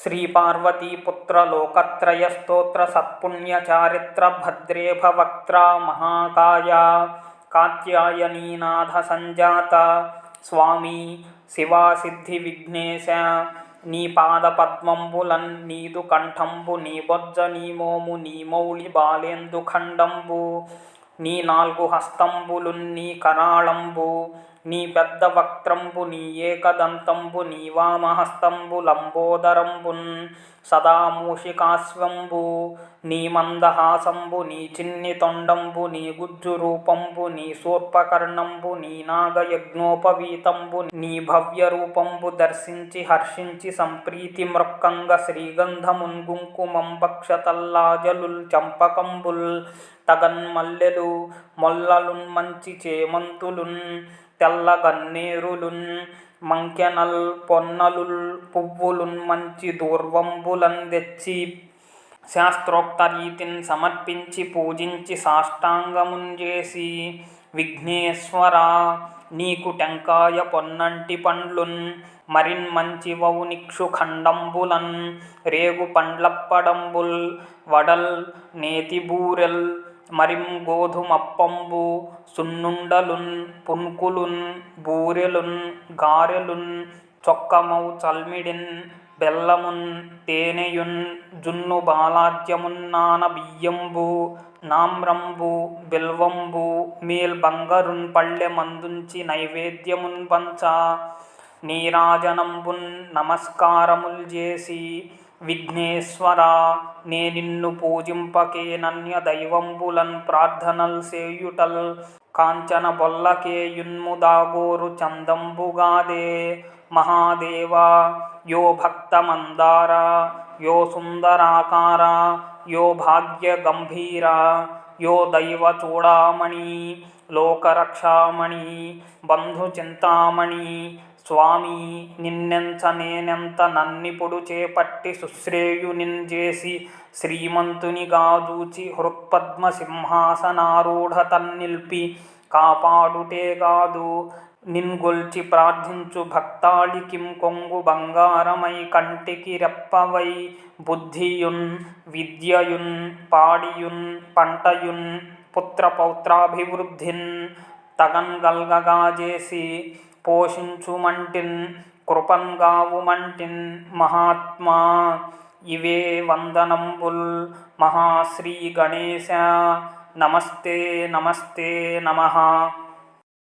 श्रीपार्वतीपुत्र लोकत्रय स्तोत्र सत्पुण्यचारित्र भद्रे भवक्त्रा महाकाया कात्यायनीनाथ संजात स्वामी शिवा सिद्धि विघ्नेश నీ పాద పద్మంబులన్ నీదు కంఠంబు నీ బొజ్జ నీ మోము నీ మౌళి బాలేందు ఖండంబు నీ నాల్గు హస్తంబులున్ నీ కరాళంబు నీ పెద్ద వక్త్రంబు నీ ఏకదంతంబు నీ వామహస్తంబు లంబోదరంబున్ సదా మూషికాశ్వంబు నీ మందహాసంబు నీ చిన్ని తొండంబు నీ గుజ్జు రూపంబు నీ శూర్పకర్ణంబు నీ నాగయజ్ఞోపవీతంబు నీ భవ్య రూపంబు దర్శించి హర్షించి సంప్రీతి మృక్కంగ శ్రీగంధమున్ గుంకుమం భక్షతల్లాజలుల్ చంపకంబుల్ తగన్మల్లెలు మొల్లలున్ మంచి చేమంతులున్ తెల్లగన్నేరులున్ మంకెనల్ పొన్నలుల్ పువ్వులున్ మంచి దూర్వంబులన్ తెచ్చి శాస్త్రోక్త రీతిని సమర్పించి పూజించి సాష్టాంగమున్ చేసి విఘ్నేశ్వర నీకు టెంకాయ పొన్నంటి పండ్లున్ మరిన్ మంచి వౌనిక్షు ఖండంబులన్ రేగు పండ్లప్పడంబుల్ వడల్ నేతిబూరెల్ మరిం గోధుమప్పంబు సున్నుండలున్ పున్కులున్ బూరెలున్ గారెలున్ చొక్కమౌ చల్మిడిన్ బెల్లమున్ తేనెయున్ జున్ను బాలాజ్యమున్ నాన బియ్యంబు నామ్రంబు బిల్వంబు మేల్ బంగరున్ పళ్ళె మందుంచి నైవేద్యమున్ పంచ నీరాజనంబున్ నమస్కారముల్ చేసి విఘ్నేశ్వర నే నిన్ను పూజింపకేనన్య దైవంబులన్ ప్రార్థనల్ సేయుటల్ కాంచన బొల్లకేయున్ముదాగోరు చందంబుగాదే మహాదేవా యో భక్తమందార యో సుందరాకార యో భాగ్య గంభీర యో దైవ చూడామణి లోకరక్షామణి బంధు చింతామణి స్వామి నిన్నెంచ నేనెంత నన్నిపుడు చేపట్టి సుశ్రేయునిన్ చేసి శ్రీమంతునిగా జూచి హృత్పద్మ సింహాసనారూఢ తన్నిల్పి కాపాడుటేగాదు నిన్గొల్చి ప్రార్థించు భక్తాళికిం కొంగు బంగారమై కంటికి రెప్పవై బుద్ధియున్ విద్యయున్ పాడియున్ పంటయున్ పుత్రపౌత్రాభివృద్ధిన్ తగన్గల్గగాజేసి పోషించుమంటిన్ కృపన్గావుమంటిన్ మహాత్మా ఇవే వందనంబుల్ మహాశ్రీ గణేశ నమస్తే నమస్తే నమః.